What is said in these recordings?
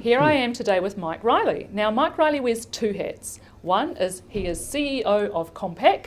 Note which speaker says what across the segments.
Speaker 1: Here I am today with Mike Riley. Now, Mike Riley wears two hats. One is he is CEO of Compac,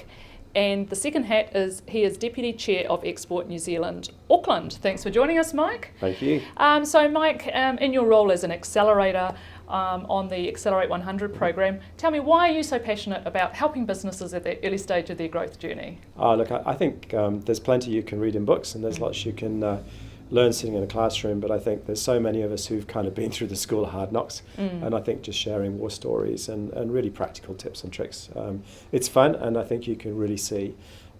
Speaker 1: and the second hat is he is Deputy Chair of Export New Zealand, Auckland. Thanks for joining us, Mike.
Speaker 2: Thank you.
Speaker 1: So, Mike, in your role as an accelerator on the Excelerate100 program, tell me, why are you so passionate about helping businesses at the early stage of their growth journey?
Speaker 2: Look, I think there's plenty you can read in books, and there's lots you can learn sitting in a classroom, but I think there's so many of us who've kind of been through the school of hard knocks, and I think just sharing war stories and really practical tips and tricks. It's fun, and I think you can really see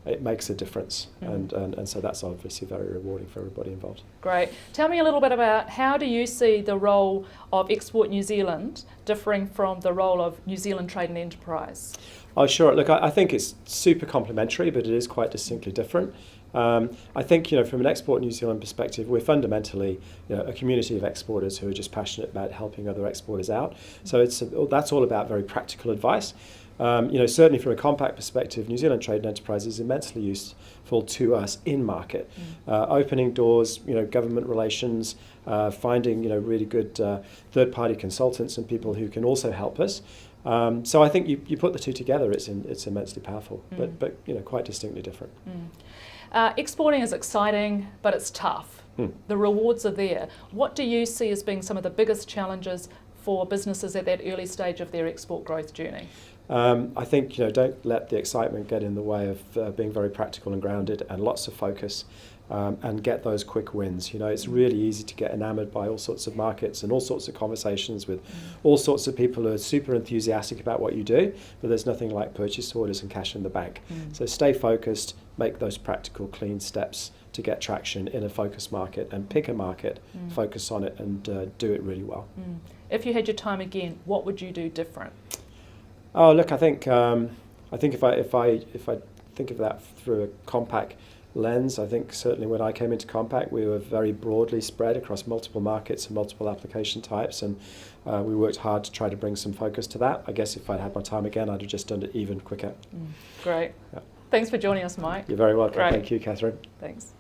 Speaker 2: it makes a difference, and so that's obviously very rewarding for everybody involved.
Speaker 1: Great. Tell me a little bit about, how do you see the role of Export New Zealand differing from the role of New Zealand Trade and Enterprise?
Speaker 2: Oh, sure. Look, I think it's super complementary, but it is quite distinctly different. I think, from an Export New Zealand perspective, we're fundamentally, a community of exporters who are just passionate about helping other exporters out. So that's all about very practical advice. Certainly from a Compac perspective, New Zealand Trade and Enterprise is immensely useful to us in market, opening doors, government relations, finding, really good third-party consultants and people who can also help us. So I think you put the two together, it's immensely powerful, but quite distinctly different.
Speaker 1: Exporting is exciting, but it's tough. The rewards are there. What do you see as being some of the biggest challenges for businesses at that early stage of their export growth journey?
Speaker 2: I think, don't let the excitement get in the way of being very practical and grounded, and lots of focus, and get those quick wins. It's really easy to get enamored by all sorts of markets and all sorts of conversations with all sorts of people who are super enthusiastic about what you do, but there's nothing like purchase orders and cash in the bank. So stay focused, make those practical, clean steps to get traction in a focused market, and pick a market, focus on it, and do it really well.
Speaker 1: If you had your time again, what would you do different?
Speaker 2: Oh, look, I think if I think of that through a Compac lens, I think certainly when I came into Compac, we were very broadly spread across multiple markets and multiple application types, and we worked hard to try to bring some focus to that. I guess if I'd had my time again, I'd have just done it even quicker.
Speaker 1: Great.
Speaker 2: Yeah.
Speaker 1: Thanks for joining us, Mike.
Speaker 2: You're very welcome.
Speaker 1: Great.
Speaker 2: Thank you, Catherine.
Speaker 1: Thanks.